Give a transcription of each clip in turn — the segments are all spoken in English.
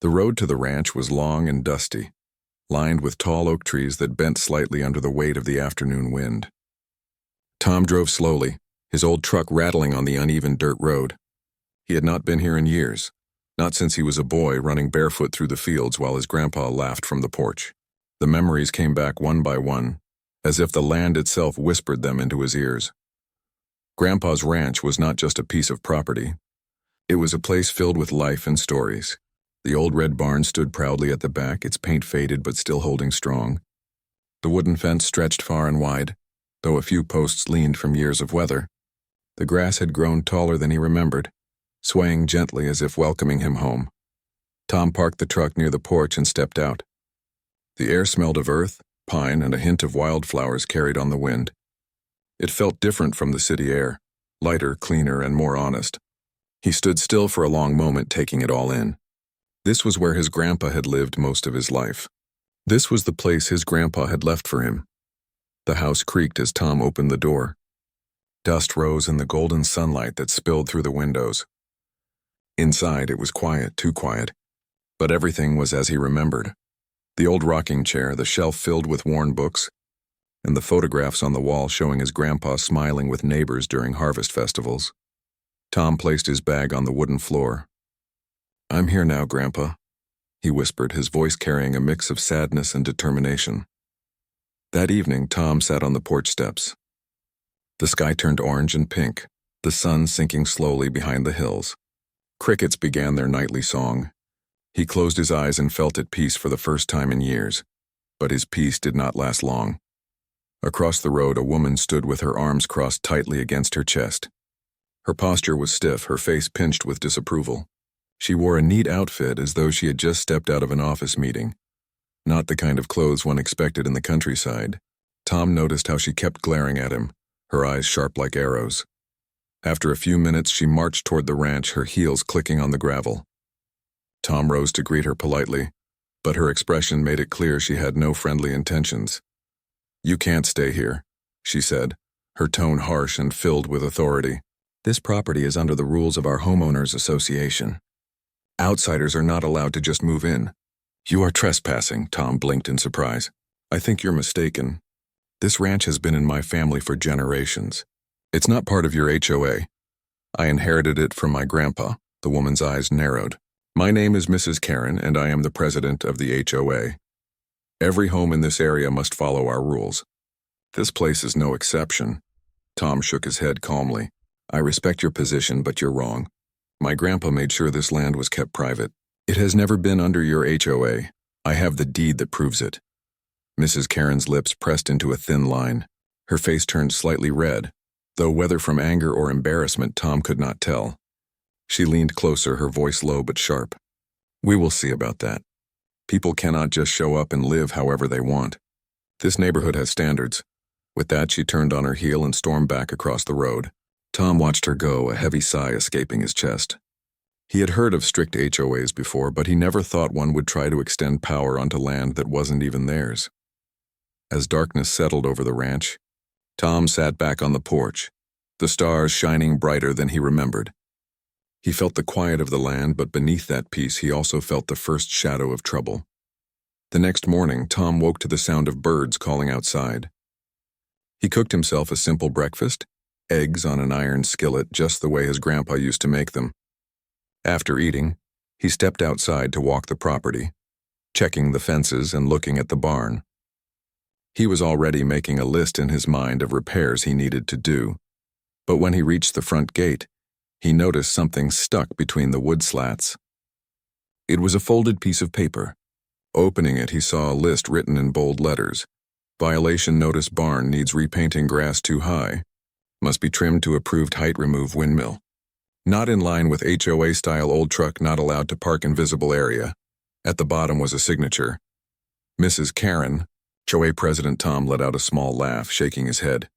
The road to the ranch was long and dusty, lined with tall oak trees that bent slightly under the weight of the afternoon wind. Tom drove slowly, his old truck rattling on the uneven dirt road. He had not been here in years, not since he was a boy running barefoot through the fields while his grandpa laughed from the porch. The memories came back one by one, as if the land itself whispered them into his ears. Grandpa's ranch was not just a piece of property. It was a place filled with life and stories. The old red barn stood proudly at the back, its paint faded but still holding strong. The wooden fence stretched far and wide, though a few posts leaned from years of weather. The grass had grown taller than he remembered, swaying gently as if welcoming him home. Tom parked the truck near the porch and stepped out. The air smelled of earth, pine, and a hint of wildflowers carried on the wind. It felt different from the city air, lighter, cleaner, and more honest. He stood still for a long moment, taking it all in. This was where his grandpa had lived most of his life. This was the place his grandpa had left for him. The house creaked as Tom opened the door. Dust rose in the golden sunlight that spilled through the windows. Inside, it was quiet, too quiet, but everything was as he remembered. The old rocking chair, the shelf filled with worn books, and the photographs on the wall showing his grandpa smiling with neighbors during harvest festivals. Tom placed his bag on the wooden floor. "I'm here now, Grandpa," he whispered, his voice carrying a mix of sadness and determination. That evening, Tom sat on the porch steps. The sky turned orange and pink, the sun sinking slowly behind the hills. Crickets began their nightly song. He closed his eyes and felt at peace for the first time in years, but his peace did not last long. Across the road, a woman stood with her arms crossed tightly against her chest. Her posture was stiff, her face pinched with disapproval. She wore a neat outfit as though she had just stepped out of an office meeting. Not the kind of clothes one expected in the countryside. Tom noticed how she kept glaring at him, her eyes sharp like arrows. After a few minutes, she marched toward the ranch, her heels clicking on the gravel. Tom rose to greet her politely, but her expression made it clear she had no friendly intentions. "You can't stay here," she said, her tone harsh and filled with authority. "This property is under the rules of our homeowners association. Outsiders are not allowed to just move in." "You are trespassing," Tom blinked in surprise. "I think you're mistaken. This ranch has been in my family for generations. It's not part of your HOA. I inherited it from my grandpa." The woman's eyes narrowed. "My name is Mrs. Karen, and I am the president of the HOA. Every home in this area must follow our rules. This place is no exception." Tom shook his head calmly. "I respect your position, but you're wrong. My grandpa made sure this land was kept private. It has never been under your HOA. I have the deed that proves it." Mrs. Karen's lips pressed into a thin line. Her face turned slightly red, though whether from anger or embarrassment Tom could not tell. She leaned closer, her voice low but sharp. "We will see about that. People cannot just show up and live however they want. This neighborhood has standards." With that, she turned on her heel and stormed back across the road. Tom watched her go, a heavy sigh escaping his chest. He had heard of strict HOAs before, but he never thought one would try to extend power onto land that wasn't even theirs. As darkness settled over the ranch, Tom sat back on the porch, the stars shining brighter than he remembered. He felt the quiet of the land, but beneath that peace he also felt the first shadow of trouble. The next morning, Tom woke to the sound of birds calling outside. He cooked himself a simple breakfast, eggs on an iron skillet just the way his grandpa used to make them. After eating, he stepped outside to walk the property, checking the fences and looking at the barn. He was already making a list in his mind of repairs he needed to do, but when he reached the front gate, he noticed something stuck between the wood slats. It was a folded piece of paper. Opening it, he saw a list written in bold letters. "Violation notice: barn needs repainting, grass too high. Must be trimmed to approved height, remove windmill. Not in line with HOA style, old truck not allowed to park in visible area." At the bottom was a signature. "Mrs. Karen." HOA President Tom let out a small laugh, shaking his head.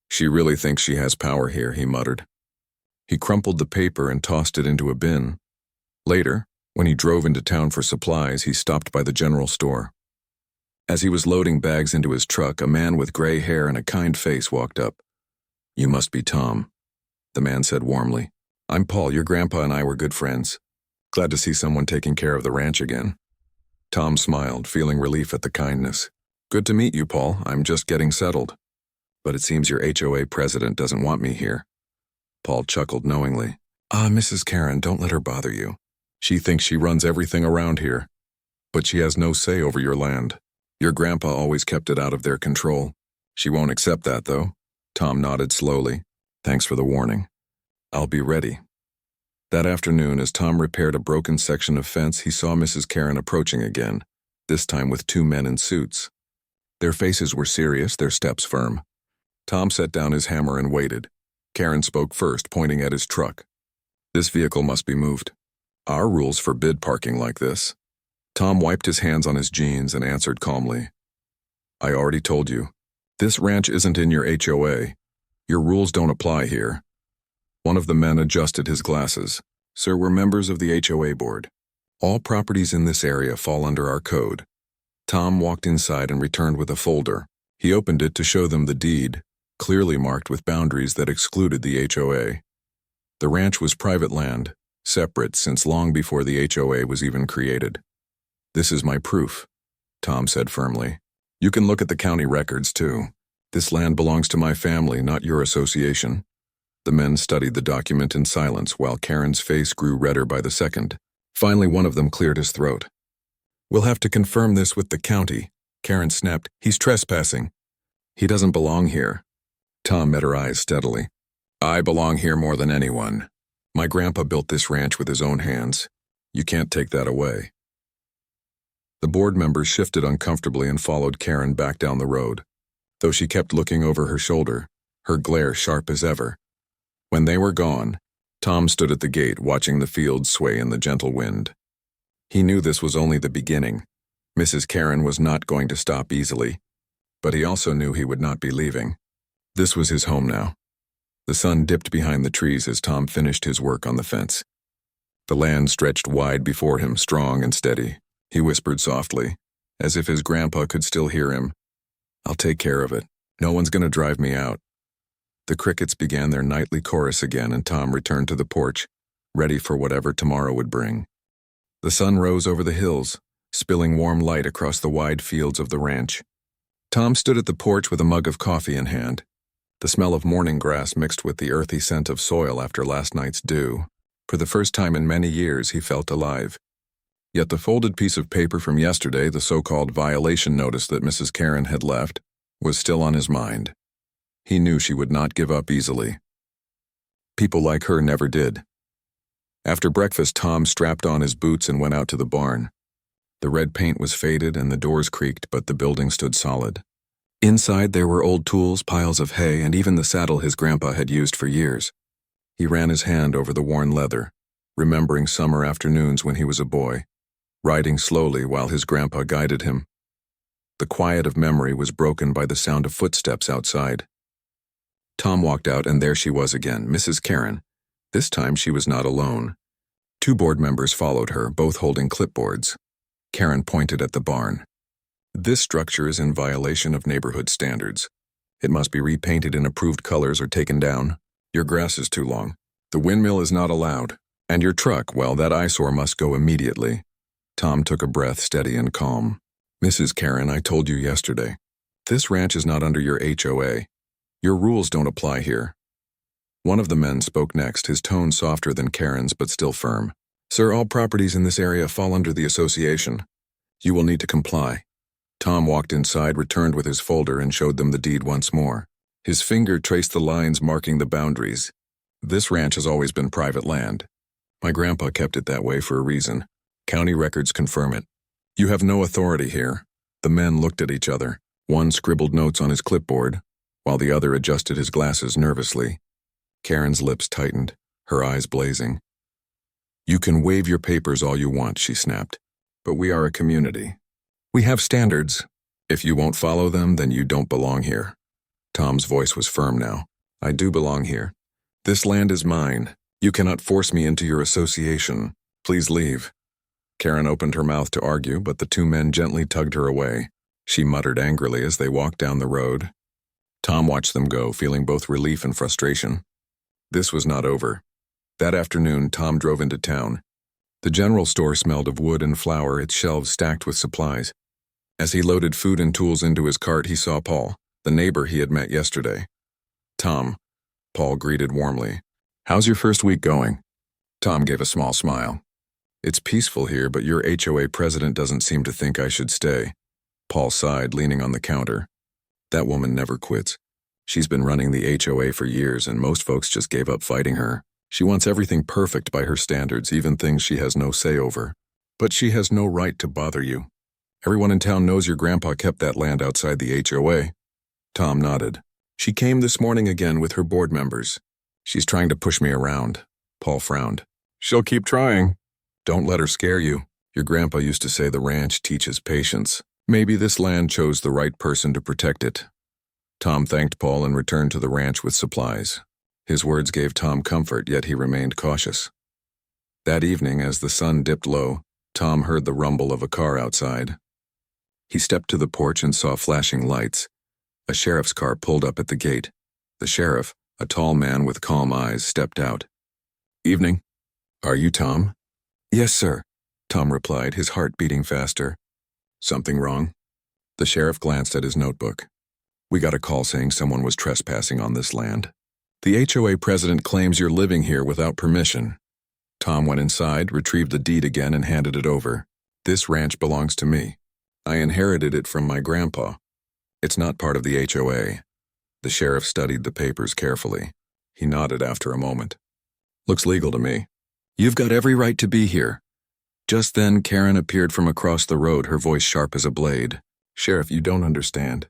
"She really thinks she has power here," he muttered. He crumpled the paper and tossed it into a bin. Later, when he drove into town for supplies, he stopped by the general store. As he was loading bags into his truck, a man with gray hair and a kind face walked up. "You must be Tom," the man said warmly. "I'm Paul. Your grandpa and I were good friends." Glad to see someone taking care of the ranch again. Tom smiled, feeling relief at the kindness. Good to meet you, Paul. I'm just getting settled. But it seems your HOA president doesn't want me here. Paul chuckled knowingly. Mrs. Karen, don't let her bother you. She thinks she runs everything around here. But she has no say over your land. Your grandpa always kept it out of their control. She won't accept that, though. Tom nodded slowly. Thanks for the warning. I'll be ready. That afternoon, as Tom repaired a broken section of fence, he saw Mrs. Karen approaching again, this time with two men in suits. Their faces were serious, their steps firm. Tom set down his hammer and waited. Karen spoke first, pointing at his truck. This vehicle must be moved. Our rules forbid parking like this. Tom wiped his hands on his jeans and answered calmly. I already told you. This ranch isn't in your HOA. Your rules don't apply here. One of the men adjusted his glasses. Sir, we're members of the HOA board. All properties in this area fall under our code. Tom walked inside and returned with a folder. He opened it to show them the deed, clearly marked with boundaries that excluded the HOA. The ranch was private land, separate since long before the HOA was even created. This is my proof, Tom said firmly. You can look at the county records, too. This land belongs to my family, not your association. The men studied the document in silence while Karen's face grew redder by the second. Finally, one of them cleared his throat. We'll have to confirm this with the county. Karen snapped. He's trespassing. He doesn't belong here. Tom met her eyes steadily. I belong here more than anyone. My grandpa built this ranch with his own hands. You can't take that away. The board members shifted uncomfortably and followed Karen back down the road, though she kept looking over her shoulder, her glare sharp as ever. When they were gone, Tom stood at the gate watching the fields sway in the gentle wind. He knew this was only the beginning. Mrs. Karen was not going to stop easily, but he also knew he would not be leaving. This was his home now. The sun dipped behind the trees as Tom finished his work on the fence. The land stretched wide before him, strong and steady. He whispered softly, as if his grandpa could still hear him. I'll take care of it. No one's going to drive me out. The crickets began their nightly chorus again, and Tom returned to the porch, ready for whatever tomorrow would bring. The sun rose over the hills, spilling warm light across the wide fields of the ranch. Tom stood at the porch with a mug of coffee in hand. The smell of morning grass mixed with the earthy scent of soil after last night's dew. For the first time in many years, he felt alive. Yet the folded piece of paper from yesterday, the so-called violation notice that Mrs. Karen had left, was still on his mind. He knew she would not give up easily. People like her never did. After breakfast, Tom strapped on his boots and went out to the barn. The red paint was faded and the doors creaked, but the building stood solid. Inside, there were old tools, piles of hay, and even the saddle his grandpa had used for years. He ran his hand over the worn leather, remembering summer afternoons when he was a boy, riding slowly while his grandpa guided him. The quiet of memory was broken by the sound of footsteps outside. Tom walked out, and there she was again, Mrs. Karen. This time she was not alone. Two board members followed her, both holding clipboards. Karen pointed at the barn. This structure is in violation of neighborhood standards. It must be repainted in approved colors or taken down. Your grass is too long. The windmill is not allowed. And your truck, well, that eyesore must go immediately. Tom took a breath, steady and calm. Mrs. Karen, I told you yesterday. This ranch is not under your HOA. Your rules don't apply here. One of the men spoke next, his tone softer than Karen's but still firm. Sir, all properties in this area fall under the association. You will need to comply. Tom walked inside, returned with his folder, and showed them the deed once more. His finger traced the lines marking the boundaries. This ranch has always been private land. My grandpa kept it that way for a reason. County records confirm it. You have no authority here. The men looked at each other. One scribbled notes on his clipboard, while the other adjusted his glasses nervously. Karen's lips tightened, her eyes blazing. You can wave your papers all you want, she snapped. But we are a community. We have standards. If you won't follow them, then you don't belong here. Tom's voice was firm now. I do belong here. This land is mine. You cannot force me into your association. Please leave. Karen opened her mouth to argue, but the two men gently tugged her away. She muttered angrily as they walked down the road. Tom watched them go, feeling both relief and frustration. This was not over. That afternoon, Tom drove into town. The general store smelled of wood and flour, its shelves stacked with supplies. As he loaded food and tools into his cart, he saw Paul, the neighbor he had met yesterday. "Tom," Paul greeted warmly. "How's your first week going?" Tom gave a small smile. "It's peaceful here, but your HOA president doesn't seem to think I should stay." Paul sighed, leaning on the counter. "That woman never quits. She's been running the HOA for years, and most folks just gave up fighting her. She wants everything perfect by her standards, even things she has no say over. But she has no right to bother you. Everyone in town knows your grandpa kept that land outside the HOA." Tom nodded. "She came this morning again with her board members. She's trying to push me around." Paul frowned. "She'll keep trying. Don't let her scare you. Your grandpa used to say the ranch teaches patience. Maybe this land chose the right person to protect it." Tom thanked Paul and returned to the ranch with supplies. His words gave Tom comfort, yet he remained cautious. That evening, as the sun dipped low, Tom heard the rumble of a car outside. He stepped to the porch and saw flashing lights. A sheriff's car pulled up at the gate. The sheriff, a tall man with calm eyes, stepped out. "Evening. Are you Tom?" "Yes, sir," Tom replied, his heart beating faster. "Something wrong?" The sheriff glanced at his notebook. "We got a call saying someone was trespassing on this land. The HOA president claims you're living here without permission." Tom went inside, retrieved the deed again, and handed it over. "This ranch belongs to me. I inherited it from my grandpa. It's not part of the HOA." The sheriff studied the papers carefully. He nodded after a moment. "Looks legal to me." "You've got every right to be here." Just then, Karen appeared from across the road, her voice sharp as a blade. "Sheriff, you don't understand.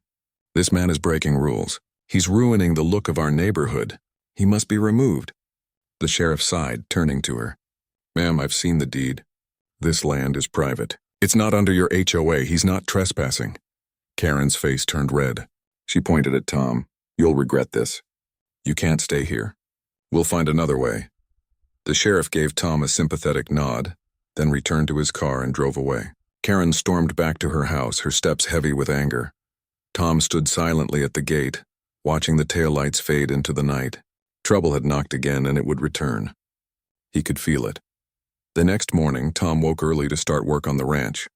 This man is breaking rules. He's ruining the look of our neighborhood. He must be removed." The sheriff sighed, turning to her. "Ma'am, I've seen the deed. This land is private. It's not under your HOA. He's not trespassing." Karen's face turned red. She pointed at Tom. "You'll regret this. You can't stay here. We'll find another way." The sheriff gave Tom a sympathetic nod, then returned to his car and drove away. Karen stormed back to her house, her steps heavy with anger. Tom stood silently at the gate, watching the taillights fade into the night. Trouble had knocked again, and it would return. He could feel it. The next morning, Tom woke early to start work on the ranch.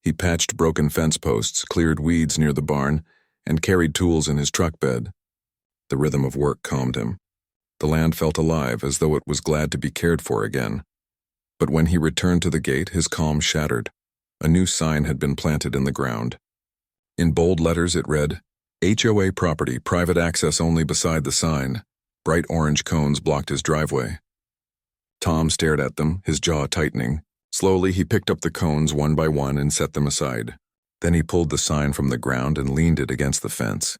He patched broken fence posts, cleared weeds near the barn, and carried tools in his truck bed. The rhythm of work calmed him. The land felt alive, as though it was glad to be cared for again. But when he returned to the gate, his calm shattered. A new sign had been planted in the ground. In bold letters it read, "HOA property, private access only." Beside the sign, bright orange cones blocked his driveway. Tom stared at them, his jaw tightening. Slowly he picked up the cones one by one and set them aside. Then he pulled the sign from the ground and leaned it against the fence.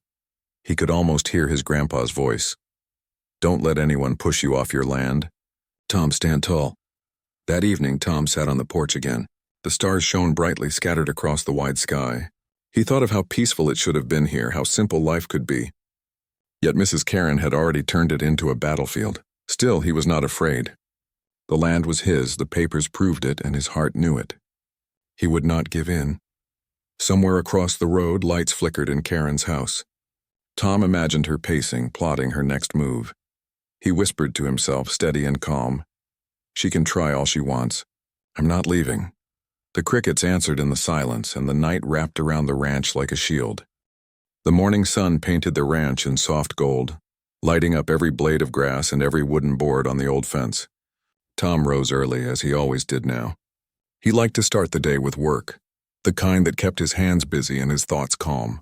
He could almost hear his grandpa's voice. "Don't let anyone push you off your land. Tom, stand tall." That evening, Tom sat on the porch again. The stars shone brightly, scattered across the wide sky. He thought of how peaceful it should have been here, how simple life could be. Yet Mrs. Karen had already turned it into a battlefield. Still, he was not afraid. The land was his, the papers proved it, and his heart knew it. He would not give in. Somewhere across the road, lights flickered in Karen's house. Tom imagined her pacing, plotting her next move. He whispered to himself, steady and calm, "She can try all she wants. I'm not leaving." The crickets answered in the silence, and the night wrapped around the ranch like a shield. The morning sun painted the ranch in soft gold, lighting up every blade of grass and every wooden board on the old fence. Tom rose early, as he always did now. He liked to start the day with work, the kind that kept his hands busy and his thoughts calm.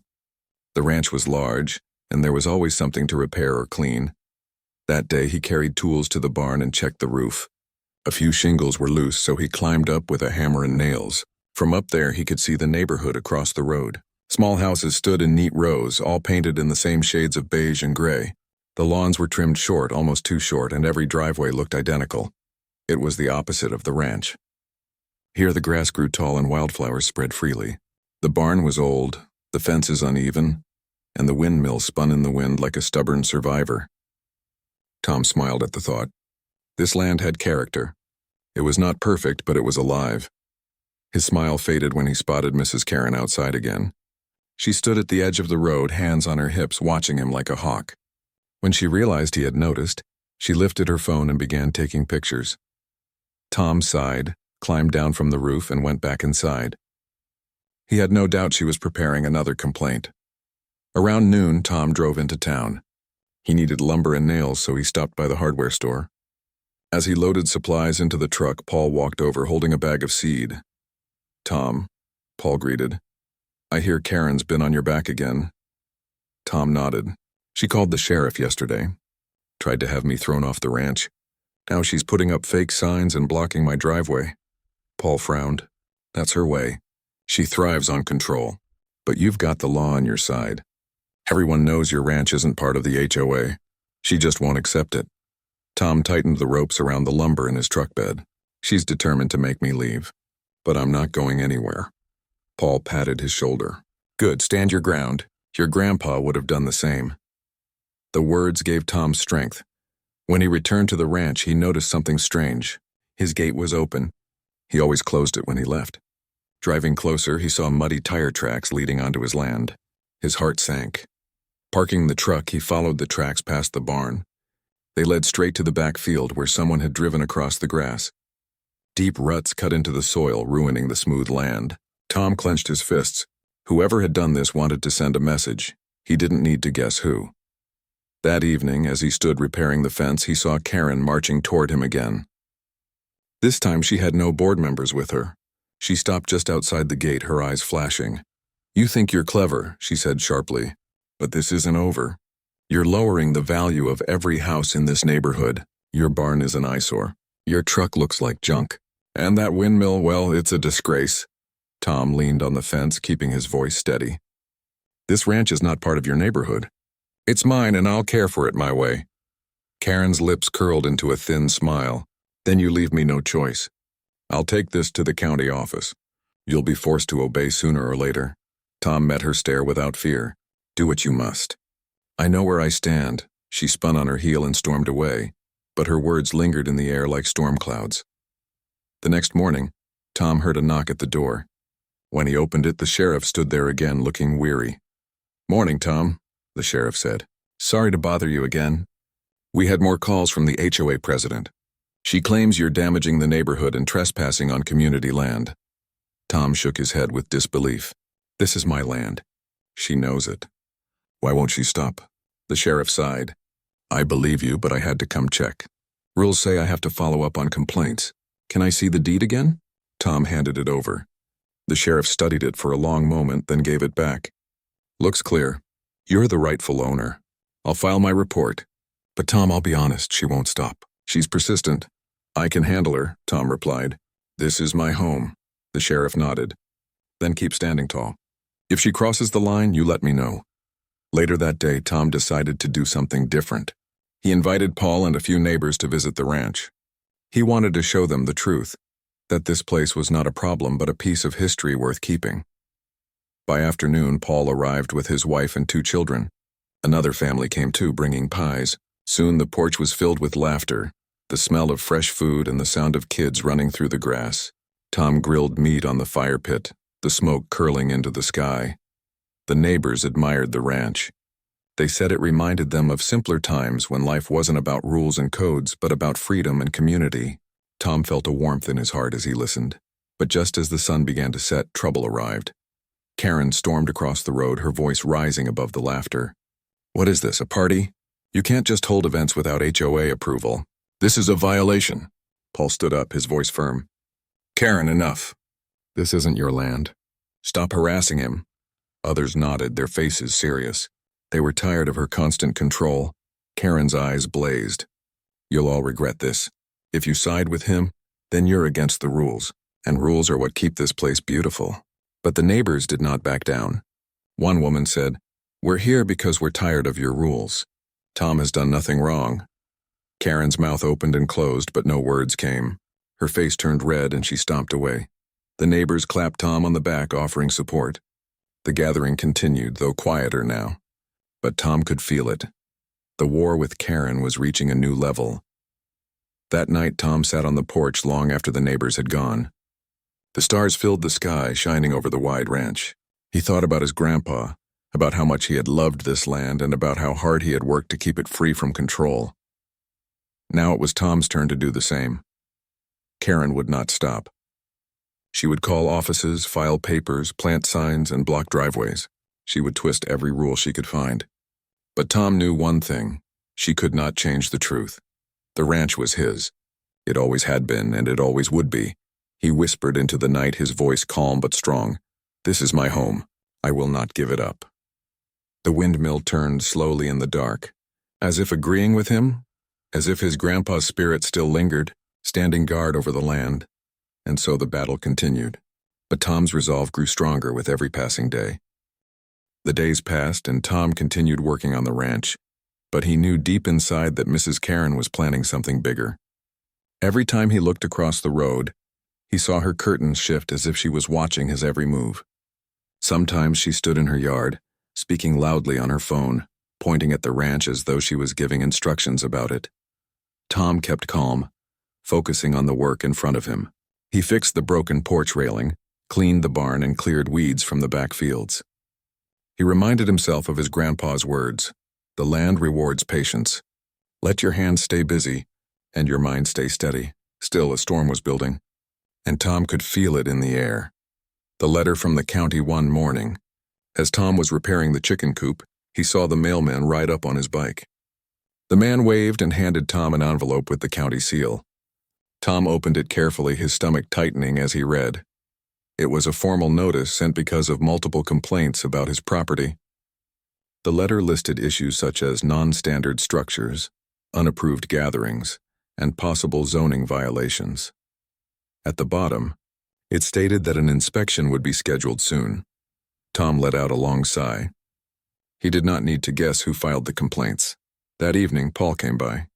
The ranch was large, and there was always something to repair or clean. That day he carried tools to the barn and checked the roof. A few shingles were loose, so he climbed up with a hammer and nails. From up there he could see the neighborhood across the road. Small houses stood in neat rows, all painted in the same shades of beige and gray. The lawns were trimmed short, almost too short, and every driveway looked identical. It was the opposite of the ranch. Here the grass grew tall and wildflowers spread freely. The barn was old, the fences uneven, and the windmill spun in the wind like a stubborn survivor. Tom smiled at the thought. This land had character. It was not perfect, but it was alive. His smile faded when he spotted Mrs. Karen outside again. She stood at the edge of the road, hands on her hips, watching him like a hawk. When she realized he had noticed, she lifted her phone and began taking pictures. Tom sighed, climbed down from the roof, and went back inside. He had no doubt she was preparing another complaint. Around noon, Tom drove into town. He needed lumber and nails, so he stopped by the hardware store. As he loaded supplies into the truck, Paul walked over holding a bag of seed. "Tom," Paul greeted. "I hear Karen's been on your back again." Tom nodded. "She called the sheriff yesterday. Tried to have me thrown off the ranch. Now she's putting up fake signs and blocking my driveway." Paul frowned. "That's her way. She thrives on control. But you've got the law on your side. Everyone knows your ranch isn't part of the HOA. She just won't accept it." Tom tightened the ropes around the lumber in his truck bed. "She's determined to make me leave. But I'm not going anywhere." Paul patted his shoulder. "Good, stand your ground. Your grandpa would have done the same." The words gave Tom strength. When he returned to the ranch, he noticed something strange. His gate was open. He always closed it when he left. Driving closer, he saw muddy tire tracks leading onto his land. His heart sank. Parking the truck, he followed the tracks past the barn. They led straight to the back field where someone had driven across the grass. Deep ruts cut into the soil, ruining the smooth land. Tom clenched his fists. Whoever had done this wanted to send a message. He didn't need to guess who. That evening, as he stood repairing the fence, he saw Karen marching toward him again. This time she had no board members with her. She stopped just outside the gate, her eyes flashing. "You think you're clever," she said sharply, "but this isn't over. You're lowering the value of every house in this neighborhood. Your barn is an eyesore. Your truck looks like junk. And that windmill, well, it's a disgrace." Tom leaned on the fence, keeping his voice steady. "This ranch is not part of your neighborhood. It's mine, and I'll care for it my way." Karen's lips curled into a thin smile. "Then you leave me no choice. I'll take this to the county office. You'll be forced to obey sooner or later." Tom met her stare without fear. "Do what you must." "I know where I stand." She spun on her heel and stormed away, but her words lingered in the air like storm clouds. The next morning, Tom heard a knock at the door. When he opened it, the sheriff stood there again, looking weary. "Morning, Tom," the sheriff said. "Sorry to bother you again. We had more calls from the HOA president. She claims you're damaging the neighborhood and trespassing on community land." Tom shook his head with disbelief. "This is my land. She knows it. Why won't she stop?" The sheriff sighed. "I believe you, but I had to come check. Rules say I have to follow up on complaints. Can I see the deed again?" Tom handed it over. The sheriff studied it for a long moment, then gave it back. "Looks clear. You're the rightful owner. I'll file my report. But Tom, I'll be honest, she won't stop. She's persistent." "I can handle her," Tom replied. "This is my home." The sheriff nodded. "Then keep standing tall. If she crosses the line, you let me know." Later that day, Tom decided to do something different. He invited Paul and a few neighbors to visit the ranch. He wanted to show them the truth, that this place was not a problem but a piece of history worth keeping. By afternoon, Paul arrived with his wife and 2 children. Another family came too, bringing pies. Soon the porch was filled with laughter, the smell of fresh food and the sound of kids running through the grass. Tom grilled meat on the fire pit, the smoke curling into the sky. The neighbors admired the ranch. They said it reminded them of simpler times when life wasn't about rules and codes, but about freedom and community. Tom felt a warmth in his heart as he listened. But just as the sun began to set, trouble arrived. Karen stormed across the road, her voice rising above the laughter. "What is this, a party? You can't just hold events without HOA approval. This is a violation." Paul stood up, his voice firm. "Karen, enough. This isn't your land. Stop harassing him." Others nodded, their faces serious. They were tired of her constant control. Karen's eyes blazed. "You'll all regret this. If you side with him, then you're against the rules, and rules are what keep this place beautiful." But the neighbors did not back down. One woman said, "We're here because we're tired of your rules. Tom has done nothing wrong." Karen's mouth opened and closed, but no words came. Her face turned red and she stomped away. The neighbors clapped Tom on the back, offering support. The gathering continued, though quieter now. But Tom could feel it. The war with Karen was reaching a new level. That night, Tom sat on the porch long after the neighbors had gone. The stars filled the sky, shining over the wide ranch. He thought about his grandpa, about how much he had loved this land, and about how hard he had worked to keep it free from control. Now it was Tom's turn to do the same. Karen would not stop. She would call offices, file papers, plant signs, and block driveways. She would twist every rule she could find. But Tom knew one thing. She could not change the truth. The ranch was his. It always had been, and it always would be. He whispered into the night, his voice calm but strong. "This is my home. I will not give it up." The windmill turned slowly in the dark, as if agreeing with him, as if his grandpa's spirit still lingered, standing guard over the land. And so the battle continued. But Tom's resolve grew stronger with every passing day. The days passed, and Tom continued working on the ranch, but he knew deep inside that Mrs. Karen was planning something bigger. Every time he looked across the road, he saw her curtains shift as if she was watching his every move. Sometimes she stood in her yard, speaking loudly on her phone, pointing at the ranch as though she was giving instructions about it. Tom kept calm, focusing on the work in front of him. He fixed the broken porch railing, cleaned the barn, and cleared weeds from the back fields. He reminded himself of his grandpa's words, "The land rewards patience. Let your hands stay busy, and your mind stay steady." Still, a storm was building, and Tom could feel it in the air. The letter from the county one morning. As Tom was repairing the chicken coop, he saw the mailman ride up on his bike. The man waved and handed Tom an envelope with the county seal. Tom opened it carefully, his stomach tightening as he read. It was a formal notice sent because of multiple complaints about his property. The letter listed issues such as non-standard structures, unapproved gatherings, and possible zoning violations. At the bottom, it stated that an inspection would be scheduled soon. Tom let out a long sigh. He did not need to guess who filed the complaints. That evening, Paul came by.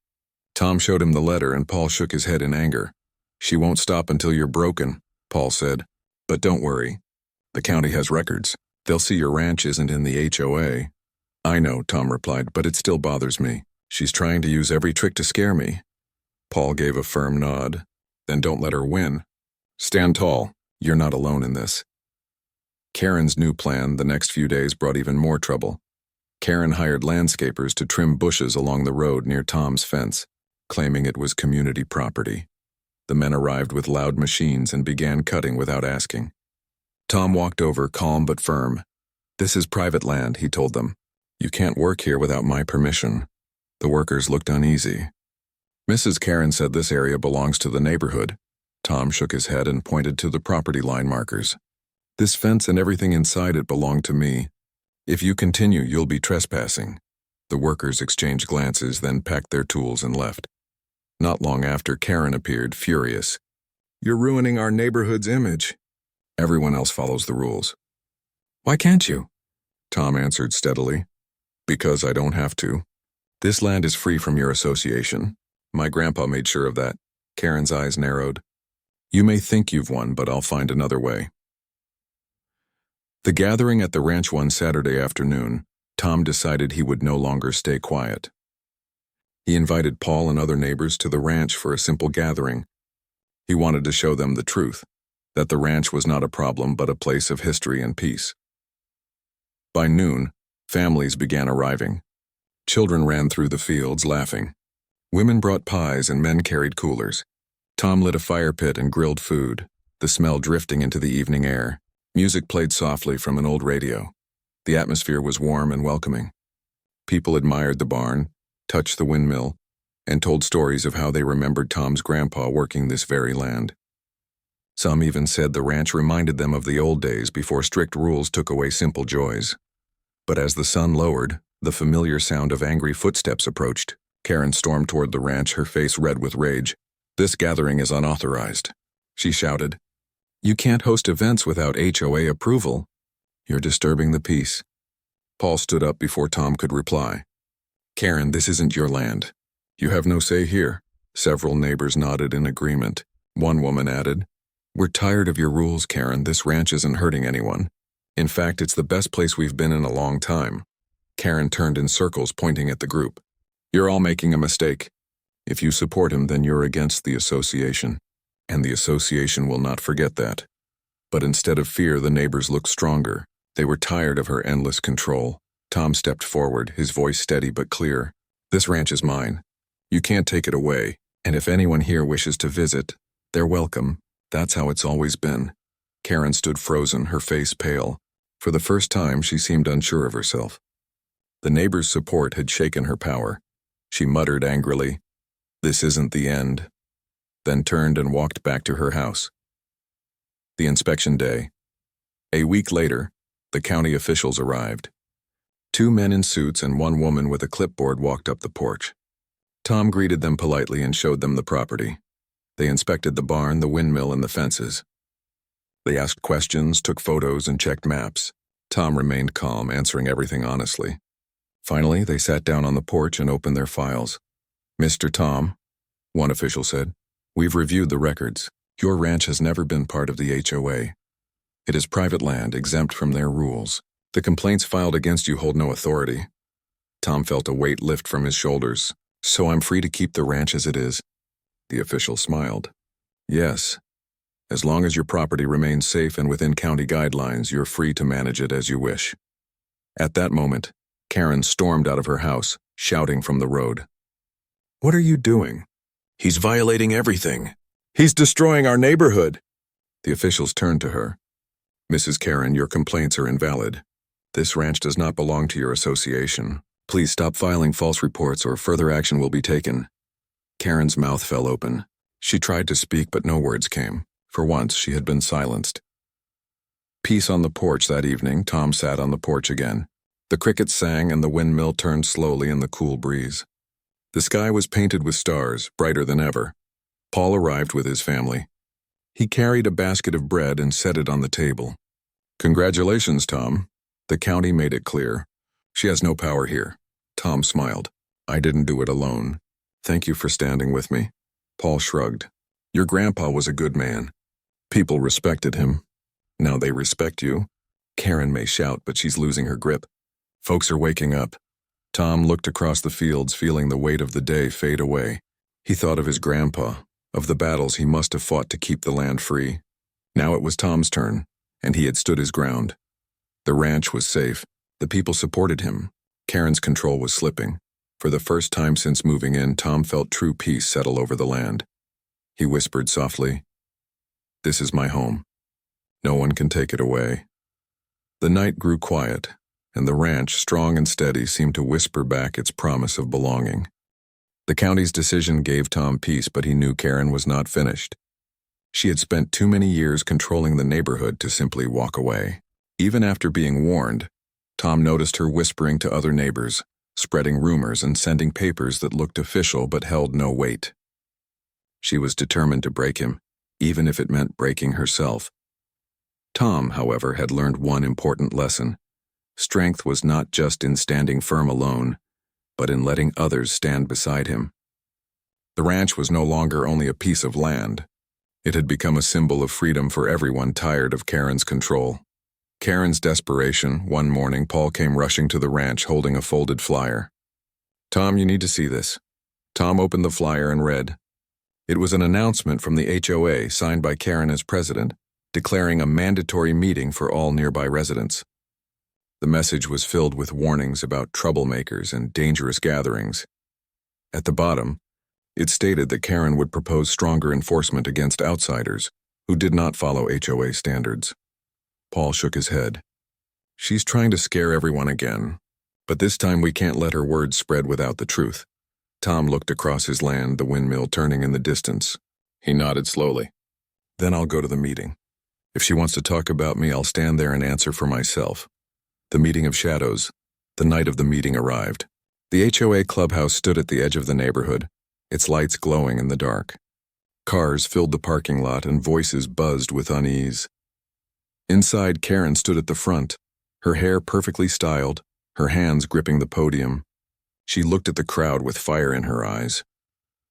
Tom showed him the letter, and Paul shook his head in anger. "She won't stop until you're broken," Paul said. "But don't worry. The county has records. They'll see your ranch isn't in the HOA. "I know," Tom replied, "but it still bothers me. She's trying to use every trick to scare me." Paul gave a firm nod. "Then don't let her win. Stand tall. You're not alone in this." Karen's new plan the next few days brought even more trouble. Karen hired landscapers to trim bushes along the road near Tom's fence, claiming it was community property. The men arrived with loud machines and began cutting without asking. Tom walked over, calm but firm. "This is private land," he told them. "You can't work here without my permission." The workers looked uneasy. "Mrs. Karen said this area belongs to the neighborhood." Tom shook his head and pointed to the property line markers. "This fence and everything inside it belong to me. If you continue, you'll be trespassing." The workers exchanged glances, then packed their tools and left. Not long after, Karen appeared, furious. "You're ruining our neighborhood's image." "Everyone else follows the rules." "Why can't you?" Tom answered steadily. "Because I don't have to. This land is free from your association. My grandpa made sure of that." Karen's eyes narrowed. "You may think you've won, but I'll find another way." The gathering at the ranch one Saturday afternoon, Tom decided he would no longer stay quiet. He invited Paul and other neighbors to the ranch for a simple gathering. He wanted to show them the truth, that the ranch was not a problem but a place of history and peace. By noon, families began arriving. Children ran through the fields, laughing. Women brought pies and men carried coolers. Tom lit a fire pit and grilled food, the smell drifting into the evening air. Music played softly from an old radio. The atmosphere was warm and welcoming. People admired the barn, touched the windmill, and told stories of how they remembered Tom's grandpa working this very land. Some even said the ranch reminded them of the old days before strict rules took away simple joys. But as the sun lowered, the familiar sound of angry footsteps approached. Karen stormed toward the ranch, her face red with rage. "This gathering is unauthorized," she shouted. "You can't host events without HOA approval. You're disturbing the peace." Paul stood up before Tom could reply. "Karen, this isn't your land. You have no say here." Several neighbors nodded in agreement. One woman added, "We're tired of your rules, Karen. This ranch isn't hurting anyone. In fact, it's the best place we've been in a long time." Karen turned in circles, pointing at the group. "You're all making a mistake. If you support him, then you're against the association. And the association will not forget that." But instead of fear, the neighbors looked stronger. They were tired of her endless control. Tom stepped forward, his voice steady but clear. "This ranch is mine. You can't take it away, and if anyone here wishes to visit, They're welcome. That's how it's always been. Karen stood frozen, her face pale. For the first time, she seemed unsure of herself. The neighbor's support had shaken her power. She muttered angrily, "This isn't the end," then turned and walked back to her house. The inspection day. A week later, the county officials arrived. 2 men in suits and 1 woman with a clipboard walked up the porch. Tom greeted them politely and showed them the property. They inspected the barn, the windmill, and the fences. They asked questions, took photos, and checked maps. Tom remained calm, answering everything honestly. Finally, they sat down on the porch and opened their files. "Mr. Tom," one official said, "we've reviewed the records. Your ranch has never been part of the HOA. It is private land, exempt from their rules. The complaints filed against you hold no authority." Tom felt a weight lift from his shoulders. "So I'm free to keep the ranch as it is?" The official smiled. "Yes. As long as your property remains safe and within county guidelines, you're free to manage it as you wish." At that moment, Karen stormed out of her house, shouting from the road. "What are you doing? He's violating everything. He's destroying our neighborhood." The officials turned to her. "Mrs. Karen, your complaints are invalid. This ranch does not belong to your association. Please stop filing false reports or further action will be taken." Karen's mouth fell open. She tried to speak, but no words came. For once, she had been silenced. Peace on the porch that evening. Tom sat on the porch again. The crickets sang and the windmill turned slowly in the cool breeze. The sky was painted with stars, brighter than ever. Paul arrived with his family. He carried a basket of bread and set it on the table. "Congratulations, Tom." The county made it clear. "She has no power here." Tom smiled. "I didn't do it alone. Thank you for standing with me." Paul shrugged. "Your grandpa was a good man. People respected him. Now they respect you." Karen may shout, but she's losing her grip. Folks are waking up. Tom looked across the fields, feeling the weight of the day fade away. He thought of his grandpa, of the battles he must have fought to keep the land free. Now it was Tom's turn, and he had stood his ground. The ranch was safe. The people supported him. Karen's control was slipping. For the first time since moving in, Tom felt true peace settle over the land. He whispered softly, "This is my home. No one can take it away." The night grew quiet, and the ranch, strong and steady, seemed to whisper back its promise of belonging. The county's decision gave Tom peace, but he knew Karen was not finished. She had spent too many years controlling the neighborhood to simply walk away. Even after being warned, Tom noticed her whispering to other neighbors, spreading rumors and sending papers that looked official but held no weight. She was determined to break him, even if it meant breaking herself. Tom, however, had learned one important lesson. Strength was not just in standing firm alone, but in letting others stand beside him. The ranch was no longer only a piece of land. It had become a symbol of freedom for everyone tired of Karen's control. Karen's desperation. One morning, Paul came rushing to the ranch holding a folded flyer. "Tom, you need to see this." Tom opened the flyer and read. It was an announcement from the HOA, signed by Karen as president, declaring a mandatory meeting for all nearby residents. The message was filled with warnings about troublemakers and dangerous gatherings. At the bottom, it stated that Karen would propose stronger enforcement against outsiders who did not follow HOA standards. Paul shook his head. "She's trying to scare everyone again, but this time we can't let her words spread without the truth." Tom looked across his land, the windmill turning in the distance. He nodded slowly. "Then I'll go to the meeting. If she wants to talk about me, I'll stand there and answer for myself." The meeting of shadows. The night of the meeting arrived. The HOA clubhouse stood at the edge of the neighborhood, its lights glowing in the dark. Cars filled the parking lot and voices buzzed with unease. Inside, Karen stood at the front, her hair perfectly styled, her hands gripping the podium. She looked at the crowd with fire in her eyes.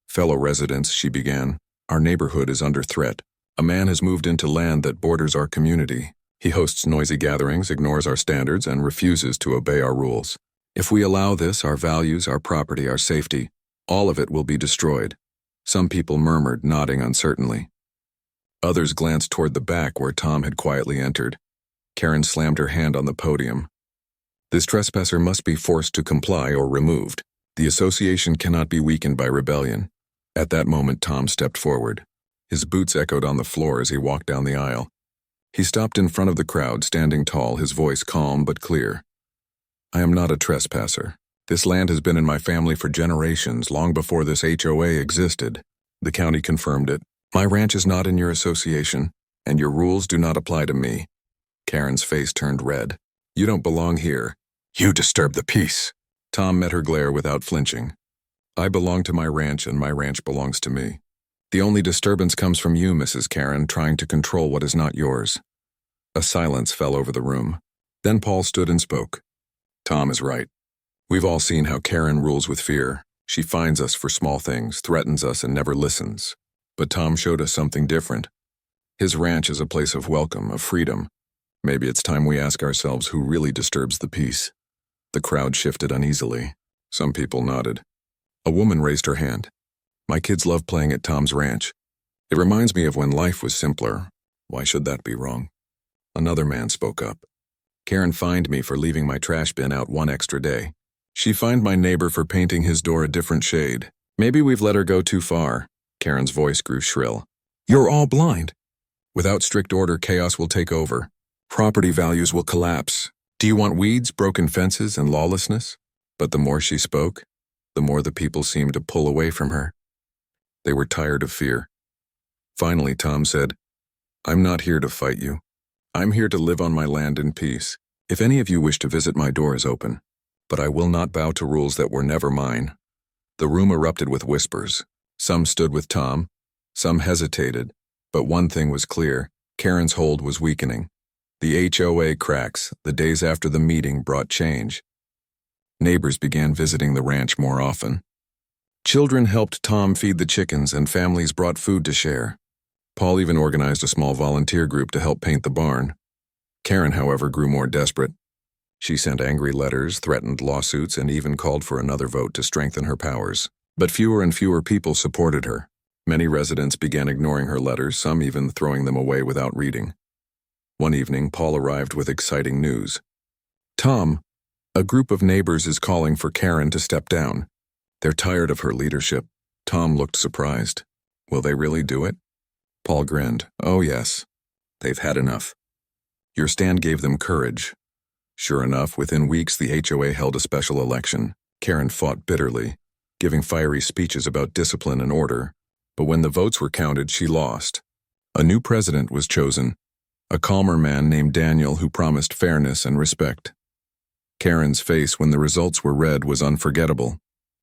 "Fellow residents," she began, "our neighborhood is under threat. A man has moved into land that borders our community. He hosts noisy gatherings, ignores our standards, and refuses to obey our rules. If we allow this, our values, our property, our safety, all of it will be destroyed." Some people murmured, nodding uncertainly. Others glanced toward the back where Tom had quietly entered. Karen slammed her hand on the podium. "This trespasser must be forced to comply or removed. The association cannot be weakened by rebellion." At that moment, Tom stepped forward. His boots echoed on the floor as he walked down the aisle. He stopped in front of the crowd, standing tall, his voice calm but clear. "I am not a trespasser. This land has been in my family for generations, long before this HOA existed." The county confirmed it. "My ranch is not in your association, and your rules do not apply to me." Karen's face turned red. "You don't belong here. You disturb the peace." Tom met her glare without flinching. "I belong to my ranch, and my ranch belongs to me. The only disturbance comes from you, Mrs. Karen, trying to control what is not yours." A silence fell over the room. Then Paul stood and spoke. "Tom is right. We've all seen how Karen rules with fear. She fines us for small things, threatens us, and never listens. But Tom showed us something different. His ranch is a place of welcome, of freedom. Maybe it's time we ask ourselves who really disturbs the peace." The crowd shifted uneasily. Some people nodded. A woman raised her hand. "My kids love playing at Tom's ranch. It reminds me of when life was simpler. Why should that be wrong?" Another man spoke up. "Karen fined me for leaving my trash bin out one extra day. She fined my neighbor for painting his door a different shade. Maybe we've let her go too far." Karen's voice grew shrill. "You're all blind. Without strict order, chaos will take over. Property values will collapse. Do you want weeds, broken fences, and lawlessness?" But the more she spoke, the more the people seemed to pull away from her. They were tired of fear. Finally, Tom said, "I'm not here to fight you. I'm here to live on my land in peace. If any of you wish to visit, my door is open. But I will not bow to rules that were never mine." The room erupted with whispers. Some stood with Tom, some hesitated, but one thing was clear: Karen's hold was weakening. The HOA cracks, the days after the meeting, brought change. Neighbors began visiting the ranch more often. Children helped Tom feed the chickens, and families brought food to share. Paul even organized a small volunteer group to help paint the barn. Karen, however, grew more desperate. She sent angry letters, threatened lawsuits, and even called for another vote to strengthen her powers. But fewer and fewer people supported her. Many residents began ignoring her letters, some even throwing them away without reading. One evening, Paul arrived with exciting news. "Tom, a group of neighbors is calling for Karen to step down. They're tired of her leadership." Tom looked surprised. "Will they really do it?" Paul grinned. "Oh yes. They've had enough. Your stand gave them courage." Sure enough, within weeks the HOA held a special election. Karen fought bitterly, giving fiery speeches about discipline and order. But when the votes were counted, she lost. A new president was chosen, a calmer man named Daniel who promised fairness and respect. Karen's face when the results were read was unforgettable.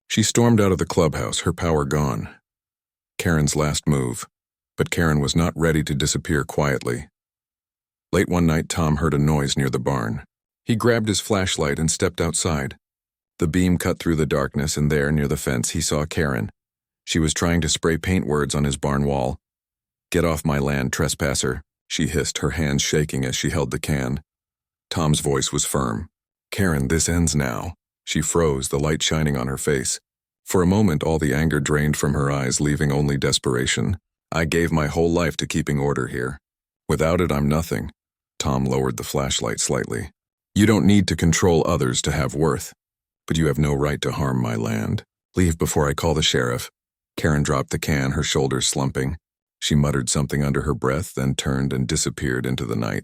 She stormed out of the clubhouse, her power gone. Karen's last move. But Karen was not ready to disappear quietly. Late one night, Tom heard a noise near the barn. He grabbed his flashlight and stepped outside. The beam cut through the darkness, and there, near the fence, he saw Karen. She was trying to spray paint words on his barn wall. "Get off my land, trespasser," she hissed, her hands shaking as she held the can. Tom's voice was firm. "Karen, this ends now." She froze, the light shining on her face. For a moment, all the anger drained from her eyes, leaving only desperation. "I gave my whole life to keeping order here. Without it, I'm nothing." Tom lowered the flashlight slightly. "You don't need to control others to have worth. But you have no right to harm my land. Leave before I call the sheriff." Karen dropped the can, her shoulders slumping. She muttered something under her breath, then turned and disappeared into the night.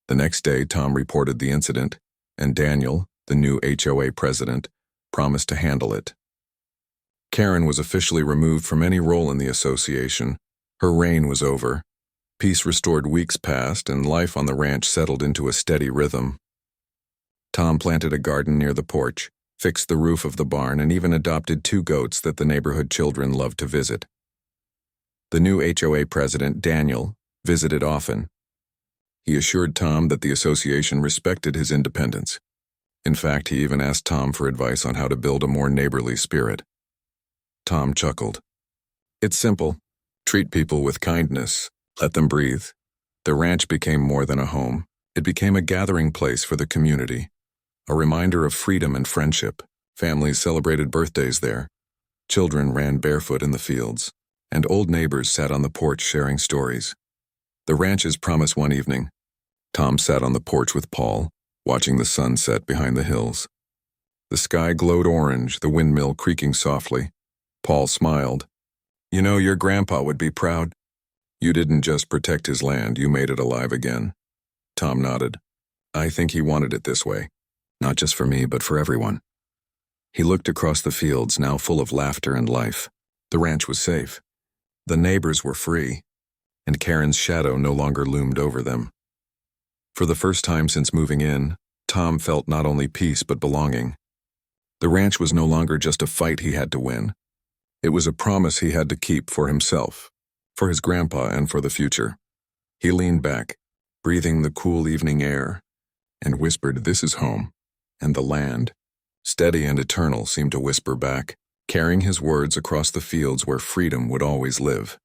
The next day, Tom reported the incident, and Daniel, the new HOA president, promised to handle it. Karen was officially removed from any role in the association. Her reign was over. Peace restored weeks passed, and life on the ranch settled into a steady rhythm. Tom planted a garden near the porch, fixed the roof of the barn, and even adopted 2 goats that the neighborhood children loved to visit. The new HOA president, Daniel, visited often. He assured Tom that the association respected his independence. In fact, he even asked Tom for advice on how to build a more neighborly spirit. Tom chuckled. "It's simple. Treat people with kindness. Let them breathe." The ranch became more than a home. It became a gathering place for the community, a reminder of freedom and friendship. Families celebrated birthdays there. Children ran barefoot in the fields, and old neighbors sat on the porch sharing stories. The ranch's promise one evening. Tom sat on the porch with Paul, watching the sun set behind the hills. The sky glowed orange, the windmill creaking softly. Paul smiled. "You know, your grandpa would be proud." You didn't just protect his land, you made it alive again. Tom nodded. I think he wanted it this way. Not just for me, but for everyone. He looked across the fields, now full of laughter and life. The ranch was safe. The neighbors were free, and Karen's shadow no longer loomed over them. For the first time since moving in, Tom felt not only peace but belonging. The ranch was no longer just a fight he had to win. It was a promise he had to keep for himself, for his grandpa, and for the future. He leaned back, breathing the cool evening air, and whispered, "This is home." And the land, steady and eternal, seemed to whisper back, carrying his words across the fields where freedom would always live.